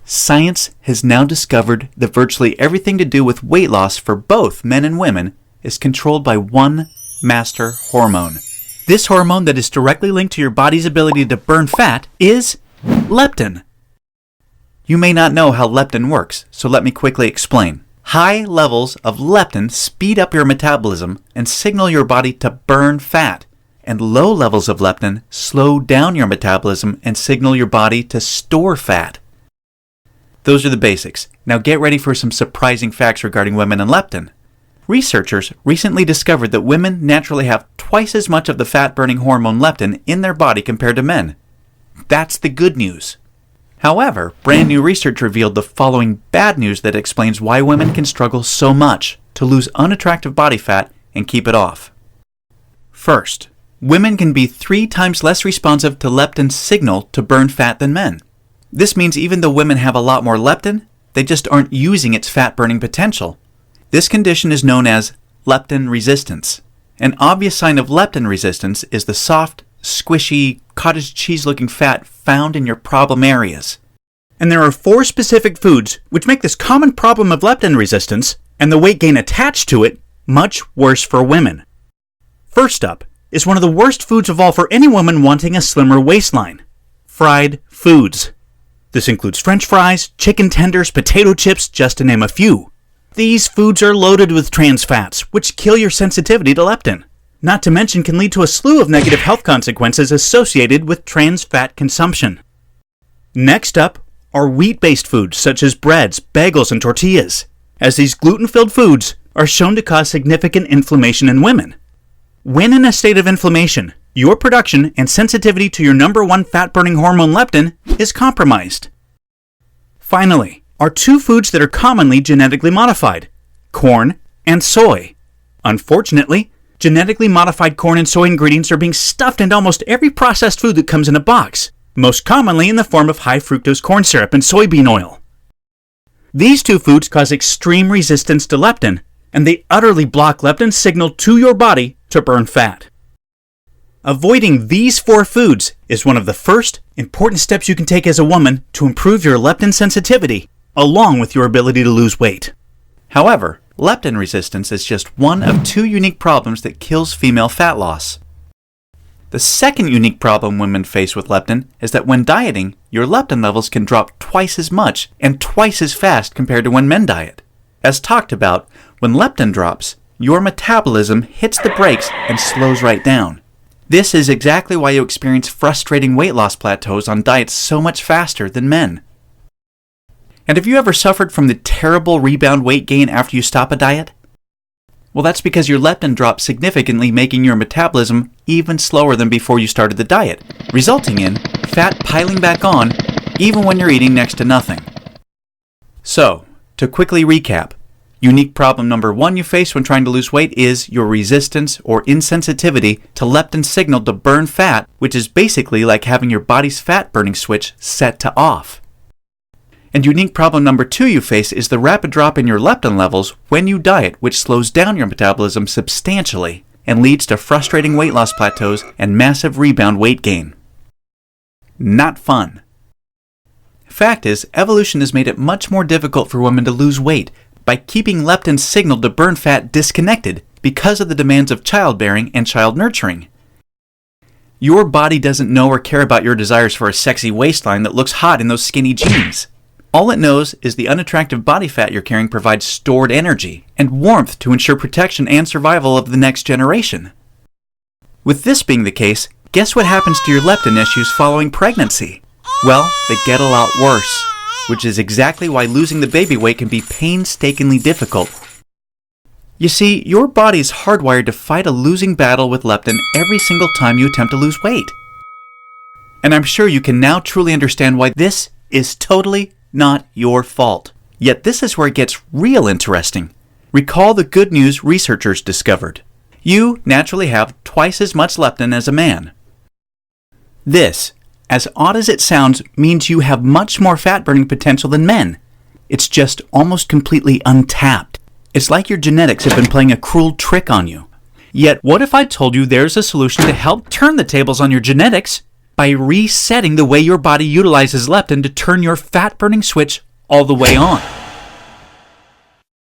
Science has now discovered that virtually everything to do with weight loss for both men and women is controlled by one master hormone. This hormone that is directly linked to your body's ability to burn fat is leptin. You may not know how leptin works, so let me quickly explain. High levels of leptin speed up your metabolism and signal your body to burn fat, and low levels of leptin slow down your metabolism and signal your body to store fat. Those are the basics. Now get ready for some surprising facts regarding women and leptin. Researchers recently discovered that women naturally have twice as much of the fat-burning hormone leptin in their body compared to men. That's the good news. However, brand new research revealed the following bad news that explains why women can struggle so much to lose unattractive body fat and keep it off. First, women can be 3 times less responsive to leptin's signal to burn fat than men. This means even though women have a lot more leptin, they just aren't using its fat-burning potential. This condition is known as leptin resistance. An obvious sign of leptin resistance is the soft, squishy, cottage cheese-looking fat found in your problem areas. And there are 4 specific foods which make this common problem of leptin resistance and the weight gain attached to it much worse for women. First up is one of the worst foods of all for any woman wanting a slimmer waistline: fried foods. This includes French fries, chicken tenders, potato chips, just to name a few. These foods are loaded with trans fats, which kill your sensitivity to leptin. Not to mention can lead to a slew of negative health consequences associated with trans fat consumption. Next up are wheat-based foods such as breads, bagels, and tortillas, as these gluten-filled foods are shown to cause significant inflammation in women. When in a state of inflammation, your production and sensitivity to your number 1 fat-burning hormone leptin is compromised. Finally, are 2 foods that are commonly genetically modified: corn and soy. Unfortunately, genetically modified corn and soy ingredients are being stuffed into almost every processed food that comes in a box, most commonly in the form of high fructose corn syrup and soybean oil. These 2 foods cause extreme resistance to leptin, and they utterly block leptin's signal to your body to burn fat. Avoiding these 4 foods is one of the first important steps you can take as a woman to improve your leptin sensitivity, along with your ability to lose weight. However, leptin resistance is just one of 2 unique problems that kills female fat loss. The second unique problem women face with leptin is that when dieting, your leptin levels can drop twice as much and twice as fast compared to when men diet. As talked about, when leptin drops, your metabolism hits the brakes and slows right down. This is exactly why you experience frustrating weight loss plateaus on diets so much faster than men. And have you ever suffered from the terrible rebound weight gain after you stop a diet? Well, that's because your leptin drops significantly, making your metabolism even slower than before you started the diet, resulting in fat piling back on even when you're eating next to nothing. So, to quickly recap, unique problem number 1 you face when trying to lose weight is your resistance or insensitivity to leptin's signal to burn fat, which is basically like having your body's fat burning switch set to off. And unique problem number 2 you face is the rapid drop in your leptin levels when you diet, which slows down your metabolism substantially and leads to frustrating weight loss plateaus and massive rebound weight gain. Not fun. Fact is, evolution has made it much more difficult for women to lose weight by keeping leptin's signal to burn fat disconnected because of the demands of childbearing and child nurturing. Your body doesn't know or care about your desires for a sexy waistline that looks hot in those skinny jeans. All it knows is the unattractive body fat you're carrying provides stored energy and warmth to ensure protection and survival of the next generation. With this being the case, guess what happens to your leptin issues following pregnancy? Well, they get a lot worse, which is exactly why losing the baby weight can be painstakingly difficult. You see, your body is hardwired to fight a losing battle with leptin every single time you attempt to lose weight. And I'm sure you can now truly understand why this is totally not your fault. Yet this is where it gets real interesting. Recall the good news researchers discovered. You naturally have twice as much leptin as a man. This, as odd as it sounds, means you have much more fat-burning potential than men. It's just almost completely untapped. It's like your genetics have been playing a cruel trick on you. Yet, what if I told you there's a solution to help turn the tables on your genetics by resetting the way your body utilizes leptin to turn your fat-burning switch all the way on.